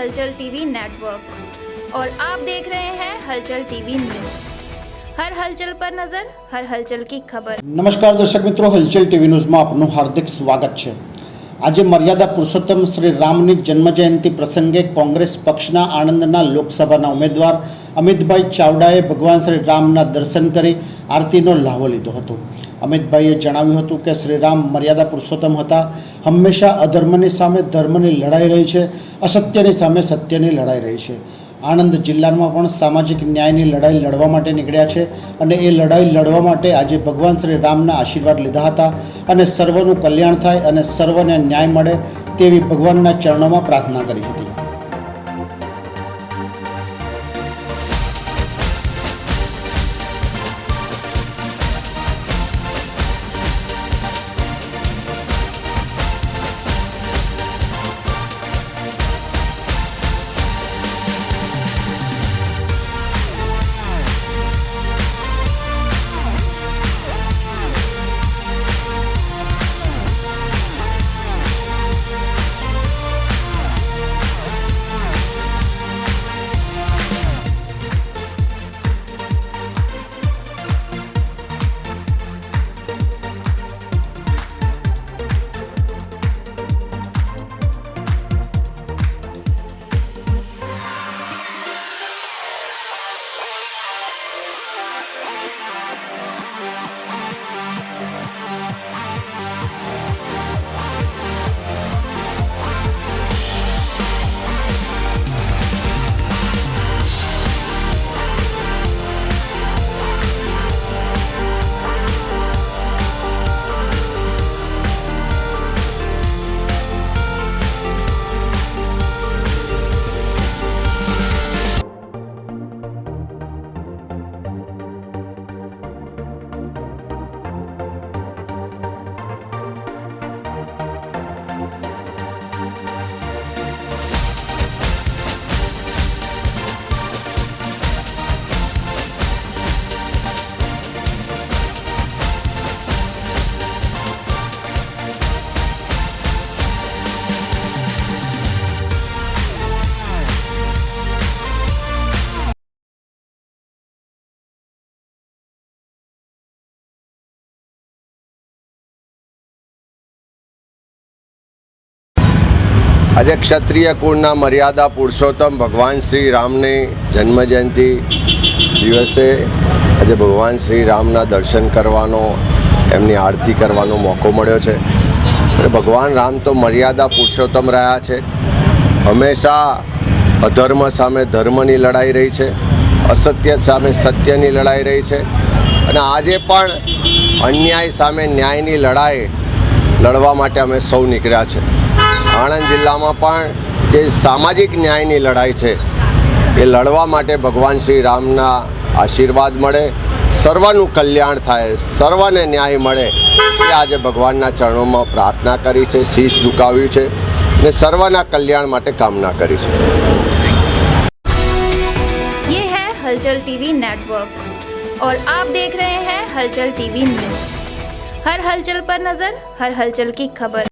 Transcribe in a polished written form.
हलचल TV network और आप देख रहे हैं हलचल टीवी न्यूज़। हर हलचल पर नजर, हर हलचल की खबर। नमस्कार दर्शक मित्रों, हलचल टीवी न्यूज़ में आपનું हार्दिक स्वागत है। आज मर्यादा पुरुषोत्तम श्री रामनी जन्मजयंती प्रसंगे कोंग्रेस पक्षना आणंदना लोकसभाना उम्मीदवार अमितभाई चावडाए भगवान श्री रामना दर्शन करी आरतीनो ल्हाવો લીધો હતો। अमितभाईए जणाव्યું હતું કે श्रीराम मर्यादा पुरुषोत्तम હતા। हमेशा अधर्मनी सामे धर्मनी लड़ाई रही है, असत्यनी सामे सत्यनी लड़ाई रही है। आणंद जिल्लामां पण सामाजिक न्यायनी लड़ाई लड़वा माटे निकळ्या छे अने ए लड़ाई लड़वा माटे आजे भगवान श्री रामना आशीर्वाद लीधा हता अने सर्वनुं कल्याण थाय अने सर्वने न्याय मळे तेवी भगवानना चरणोमां प्रार्थना करी हती। आज क्षत्रिय कुळना मर्यादा पुरुषोत्तम भगवान श्री रामने जन्मजयंती दिवसे आज भगवान श्री रामना दर्शन करवानो एमनी आरती करवानो मौको मळ्यो छे। अरे भगवान राम तो मर्यादा पुरुषोत्तम रह्या छे। हमेशा अधर्म सामे धर्मनी लड़ाई रही है, असत्य सामे सत्यनी लड़ाई रही है अने आजे पण अन्याय सामे न्यायनी लड़ाई लड़वा माटे अमे सौ निकळ्या छे। आणंद जिल्लामां पण जे सामाजिक न्यायनी लड़ाई है ये लड़वा माटे भगवान श्री रामना आशीर्वाद मळे, सर्वनुं कल्याण थाय, सर्वने न्याय मळे ए आजे भगवानना चरणोमां प्रार्थना करी छे, शीश झुकाव्युं छे ने सर्वना कल्याण माटे कामना करी छे। ये है हलचल टीवी नेटवर्क और आप देख रहे हैं हलचल टीवी न्यूज़। हर हलचल पर नजर, हर हलचल की खबर।